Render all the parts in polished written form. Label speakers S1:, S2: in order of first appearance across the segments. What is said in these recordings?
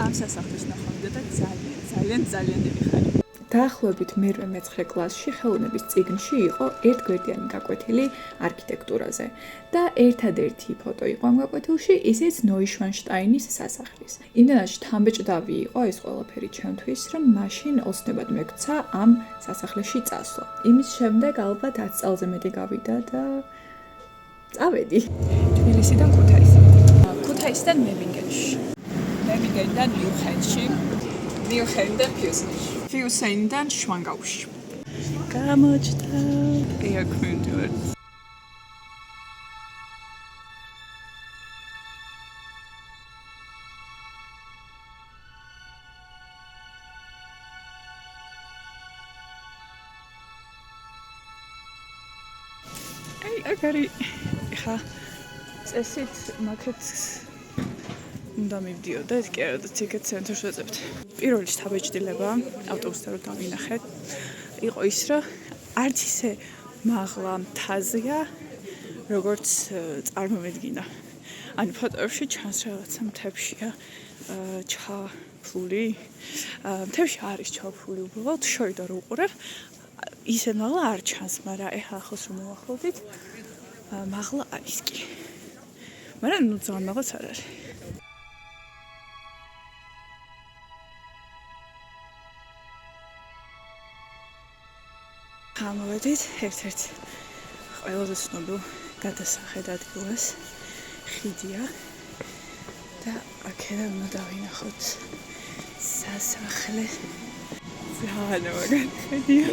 S1: ამ სასახლის ნახვამდა და ძალიან დიდი ხანი. დაახლოებით მერვე მეცხრე კლასში ხელოვნების წიგნში იყო ერთგვერდიანი გაკვეთილი არქიტექტურაზე და ერთადერთი ფოტო იყო ამ გაკვეთილში, ისიც ნოიშვანშტაინის სასახლის. იმდენად შთამბეჭდავი იყო ეს ყველაფერი ჩემთვის, რომ მაშინ ოცნებად მეგცა ამ სასახლეში წასვლა. იმის შემდეგ ალბათ 10 წელზე მეტი გავიდა და წავედი თბილისიდან ქუთაისიდან მემინგენში. მემინგენიდან მიუნხენში. მიუნხენიდან ფიუსენში. ფიუსენიდან შვანგაუში. გამოჩნდა ექვინდორ. აგარი ხა წესით მაგეთ უნდა მივდიოდა ეს კი არა და ციგეთ ცენტრში ვეძებთ. პირველი შთაბეჭდილება ავტობუსთან რომ დავინახეთ იყო ის, რომ არც ისე მაღლა მთაზეა, როგორც წარმომედგინა. ანუ ფოტოებში ჩანს რაღაცა მთებშია ჩაფული. მთებში არის ჩაფული უბრალოდ შევიდა რომ უყურებ. ისე მაღლა არ ჩანს, მაგრამ ეხლა ახლოს რომ მოვახლოვდით, მაღლა არის კი. მაგრამ ნუ ძალიან მაღლაც არ არის. გამოვედით ერთ-ერთ ყველაზე ცნობილ გადასახედ ადგილას ხიდია და აქედან უნდა დავინახოთ სასახლე. ძალიან მაგარი ხიდია.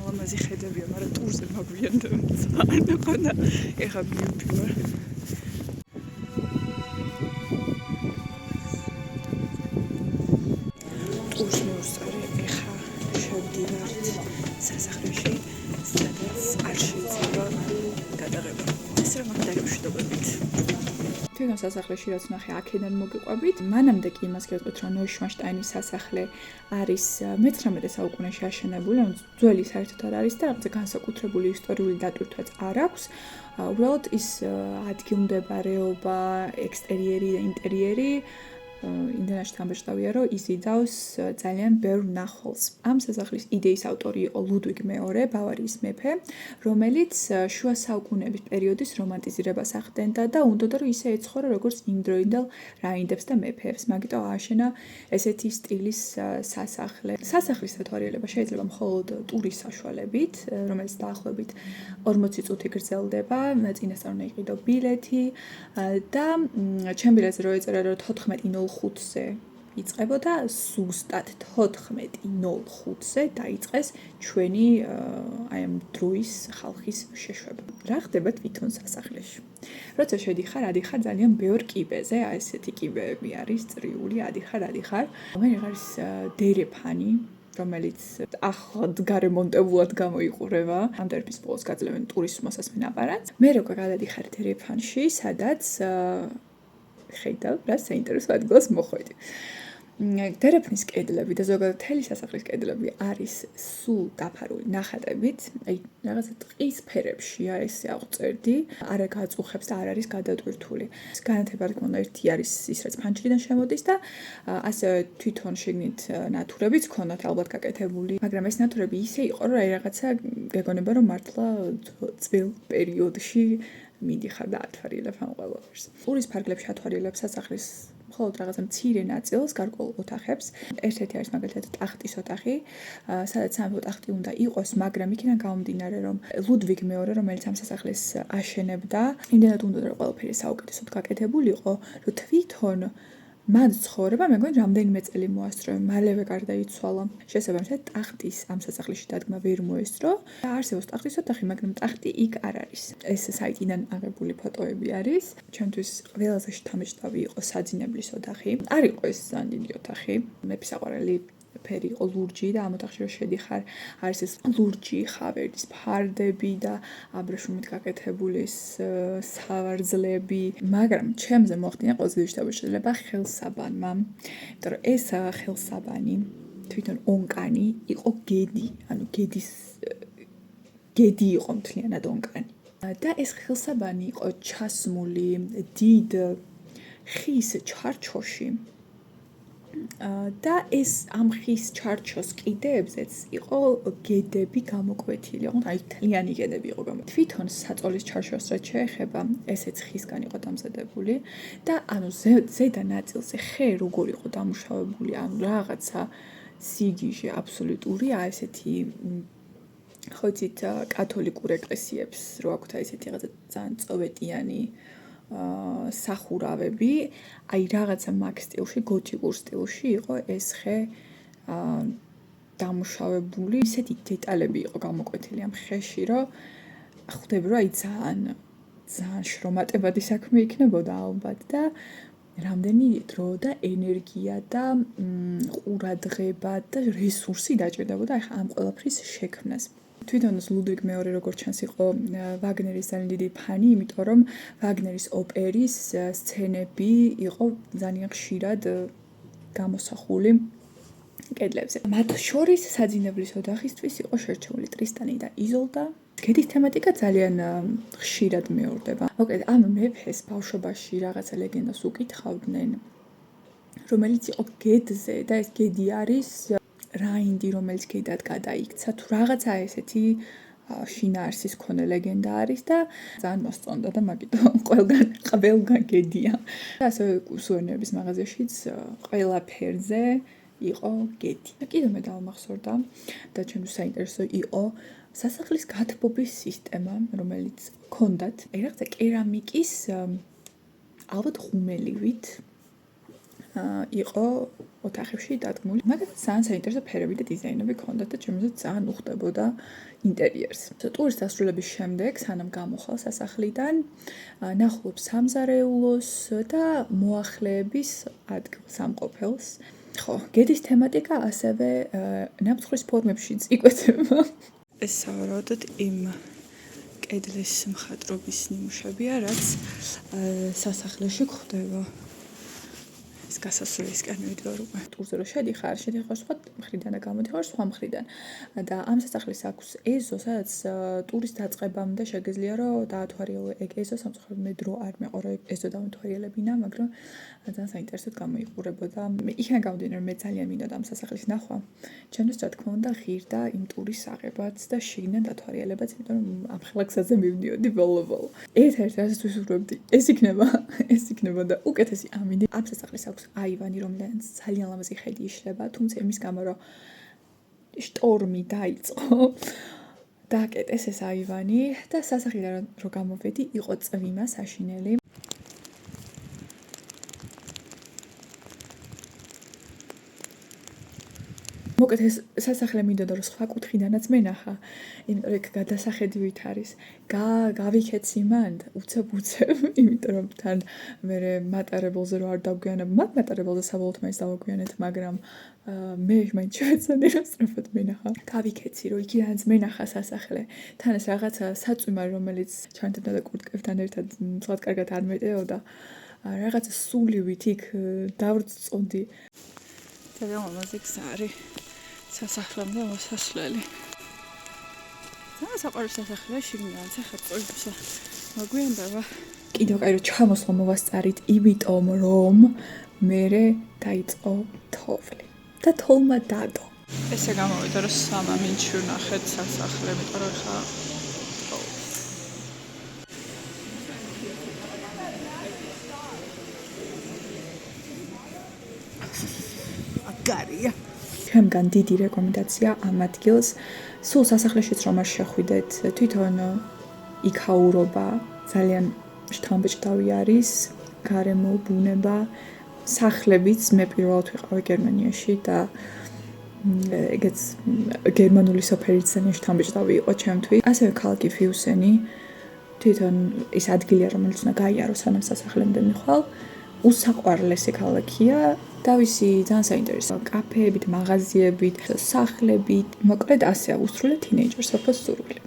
S1: ლამაზი ხედებია, მაგრამ ტურზე მაგვიანდა ძალიან ყოდა. ეხლა მივდივარ. ტურს მივსწარი, ეხლა შევდივართ სასახლეში, სადაც არ შეიძლება გადაღება. ეს რა მაგდარი მშვიდობებით. თვითონ სასახლეში რაც ნახე, აქედან მოგიყვებით. მანამდე კი იმას გეტყვით, რომ ნოიშვანშტაინის სასახლე არის მე-19 საუკუნეში აშენებული, ანუ ძველი საერთოდ არ არის და რაღაცა განსაკუთრებული ისტორიული დატვირთვაც არ აქვს. უბრალოდ ის ადგილმდებარეობა, ექსტერიერი და ინტერიერი იმდენად შთამბეჭდავია, რომ იზიდავს ძალიან ბევრ მნახველს. ამ სასახლის იდეის ავტორი იყო ლუდვიგ მეორე, ბავარიის მეფე, რომელიც შუა საუკუნეების პერიოდის რომანტიზირებას ახდენდა და უნდოდა რომ ისე ეცხოვრა, როგორც იმდროინდელ რაინდებს და მეფეებს. მაგიტომ ააშენა ესეთი სტილის სასახლე. სასახლის თვალიერება შეიძლება მხოლოდ ტურის საშუალებით, რომელიც დაახლოებით 40 წუთი გრძელდება, წინასწარ უნდა იყიდო ბილეთი და ჩემ ბილეთზე რო ეწერა რომ 14:05-ზე იწყებოდა, ზუსტად 14:05-ზე დაიწყეს ჩვენი აი ამ დროის ხალხის შეშვება. რა ხდება თვითონ სასახლეში? როცა შედიხარ, ადიხარ ძალიან ბევრ კიბეზე, აი ესეთი კიბეები არის წრიული, ადიხარ. მე არის დერეფანი, რომელიც ახლად გარემონტებულად გამოიყურება. ამ დერეფნის ბოლოს გაძლევენ ტურისტ მოსასმენ აპარატს. მე როგორ გადადიხარ დერეფანში, სადაც ხედავ რა საინტერესო ადგილას მოხვედი. დერეფნის კედლები და ზოგადად მთელი სასახლის კედლები არის სულ დაფარული ნახატებით, აი რაღაცა ტყის ფერებშია ესე აღწერდი, არ გაწუხებს და არ არის გადატვირთული. განათება რა თქმა უნდა ერთი არის ის რაც ფანჯრიდან შემოდის და ასევე თვითონ შიგნით ნათურებიც ქონდათ ალბათ გაკეთებული, მაგრამ ეს ნათურები ისე იყო რომ აი რაღაცა გეგონება რომ მართლა ძველ პერიოდში მიდიხარ და ათვალიერებ ამ ყველაფერს. პურის ფარგლებში ათვალიერებ სასახლის მხოლოდ რაღაცა მცირე ნაწილს, გარკვეულ ოთახებს. ერთ-ერთი არის მაგალითად ტახტის ოთახი, სადაც სამეფო ტახტი უნდა იყოს, მაგრამ იქიდან გამომდინარე, რომ ლუდვიგ მეორე, რომელიც ამ სასახლეს აშენებდა, იმდენად უნდა რომ ყველაფერი საუკეთესოდ გაკეთებულიყო, რომ თვითონ მან ცხოვრება, მეგონი რამდენიმე წელი მოასწრო, მალევე გარდაიცვალა. შესაბამისად, ტახტის ამ სასახლეში დადგმა ვერ მოესწრო. არსებობს ტახტის ოთახი, მაგრამ ტახტი იქ არ არის. ეს საიტიდან აღებული ფოტოები არის. ჩემთვის ყველაზე შთამბეჭდავი იყო საძინებლის ოთახი. არ იყო ეს ძალიან დიდი ოთახი. მეფის საყვარელი ფერი იყო ლურჯი და ამ ოთახში რომ შედიხარ არის ეს ლურჯი ხავერის ფარდები და აბრეშუმით გაკეთებული სავარძლები, მაგრამ ჩემზე მოახდინა ყველაზე დიდი შთაბეჭდილება ხელსაბანმა, იმიტომ რომ ეს ხელსაბანი თვითონ ონკანი იყო გედი, ანუ გედი იყო მთლიანად ონკანი. და ეს ხელსაბანი იყო ჩასმული დიდ ხის ჩარჩოში. და ეს ამ ხის ჩარჩოს კიდეებზეც იყო გედები გამოკვეთილი, აი თლიანი გედები იყო გამოკვეთილი. თვითონ საწოლის ჩარჩოს რაც შეეხება, ესეც ხისგან იყო დამზადებული და ანუ ზედა ნაწილზე ხე როგორ იყო დამუშავებული, ანუ რაღაცა სიგიჟე აბსოლუტური, ესეთი ხო იცით კათოლიკურ ეკლესიებს რო აქვთ ესეთი რაღაცა ძალიან წოვეტიანი სახურავები, აი რაღაცა მაგ სტილში, გოთიკურ სტილში იყო ეს ხე დამუშავებული, ისეთი დეტალები იყო გამოკვეთილი ამ ხეში, რომ ხვდები, რომ აი ძალიან შრომატებადი საქმე იქნებოდა ალბათ და რამდენი დრო და ენერგია და ყურადღება და რესურსი დაჭირდებოდა ახლა ამ ყველაფრის შექმნას. თვითონ ლუდვიგ მეორე როგორც ჩანს იყო ვაგნერის ძალიან დიდი ფანი, იმიტომ რომ ვაგნერის ოპერის სცენები იყო ძალიან ხშირად გამოსახული კედლებზე. მათ შორის საძინებლის ოთახისთვის იყო შერჩეული ტრისტანი და იზოლდა. გედის თემატიკა ძალიან ხშირად მეორდება. მოკლედ ამ მეფეს ბავშვობაში რაღაცა ლეგენდას უკითხავდნენ, რომელიც იყო გედზე და ეს გედი არის რაინდი, რომელიც გედად გადაიქცა, თუ რაღაცა ესეთი შინაარსის მქონე ლეგენდა არის და ძალიან მოსწონდა და მაგიტომ ყველგან გედია. და ასევე სუვენირების მაღაზიაშიც ყველა ფერზე იყო გედი. და კიდევ მე დავამახსოვრდა და ჩემთვის საინტერესო იყო სასახლის გათბობის სისტემა, რომელიც ჰქონდათ რაღაცა კერამიკის ალბათ ღუმელივით იყო ოთახებში დადგმული. მაგალითად ძალიან საინტერესო ფერები და დიზაინები ჰქონდათ და ჩემზე ძალიან უხდებოდა ინტერიერს. ტურის დასრულების შემდეგ, სანამ გამოხვალ სასახლიდან, ნახულობ სამზარეულოს და მოახლეების ადგილსამყოფელს. ხო, გედის თემატიკა ასევე ნამსხურის ფორმებშიც იკვეთება. ეს სავარაუდოდ იმ კედლის მხატვრობის ნიმუშებია, რაც სასახლეში გვხვდება. ეს გასასვლელისკენ ვიდეო უკვე ტურზე რო შედიხარ სხვა მხრიდან და გამოდიხარ სხვა მხრიდან და ამ სასახლის აქვს ეზო, სადაც ტურის დაწყებამდე შეგეძლია რომ დაათვალიერო ეგ ეზო, სამწუხაროდ მე დრო არ მეყო რომ ეზო დავათვალიერებინა, მაგრამ ძალიან საინტერესოდ გამოიყურებოდა. იქიდან გამომდინარე მე ძალიან მინდოდა ამ სასახლის ნახვა. ჩემთვის რა თქმა უნდა ღირდა იმ ტურის აღებაც და შიგნიდან დათვალიერებაც, იმიტომ რომ ამ ხელგზაზე მივდიოდი ბოლო-ბოლო. ერთ-ერთი რასაც ვისურვებდი, ეს იქნება და უკეთესი ამინდი. ამ სასახლის აქვს აივანი, რომელიდან ძალიან ლამაზი ხედი იშლება, თუმცა იმის გამო რომ შტორმი დაიწყო, დააკეტეს ეს აივანი და სასახლიდან რო გამოვედი, იყო წვიმა საშინელი. მოკლედ ეს სასახლე მინდოდა რომ სხვა კუთხიდანაც მენახა, იმიტომ რომ ეგ გადასახედივით არის. გავიქეცი მან უცებ, იმიტომ რომ თან მე მატარებელზე რო არ დავგვიანებ, მატარებელზე საბოლოოდ მაინც დავაგვიანეთ, მაგრამ მე მაინც შევეცადი რომ სწრაფად მენახა. გავიქეცი რომ იქიდანაც მენახა სასახლე. თან ეს რაღაცა საწვიმა რომელიც ჩანთებდა და კურტკებთან ერთად მსგავსად კარგად არ მეტეოდა. რაღაცა სულივით იქ დავრწწონდი. ძალიან ლამაზი გზა არის სასახლემდე მოსასვლელი. საყვარელი სასახლეა შიგნიდან, ახლა წოიბსა მოგვიანდება. კიდევ კაი რომ ჩამოსვლა მოვასწარით, იმიტომ რომ მერე დაიწყო თოვლი და თოლმა დადო. ესე გამოვიდა რომ 3 მინჩი ვნახეთ სასახლე, იმიტომ რომ ხა აგარია. ჩემგან დიდი რეკომენდაცია ამ ადგილს. სულ სასახლეშიც რომ არ შეხვიდეთ, თვითონ იქაურობა ძალიან შთამბეჭდავი არის, გარემო, ბუნება, სახლებიც მე პირველად ვიყავი გერმანიაში და ეგეც გერმანული სოფელიც ძალიან შთამბეჭდავი იყო ჩემთვის. ასევე ქალაქი ფიუსენი, თვითონ ის ადგილია, რომელიც უნდა გაიარო სანამ სასახლემდე მიხვალ, უსაყვარლესი ქალაქია თავისი ძალიან საინტერესო კაფეებით, მაღაზიებით, სახლებით, მოკლედ ასე აუსრულე თინეიჯერს, ოფოს სურვილი.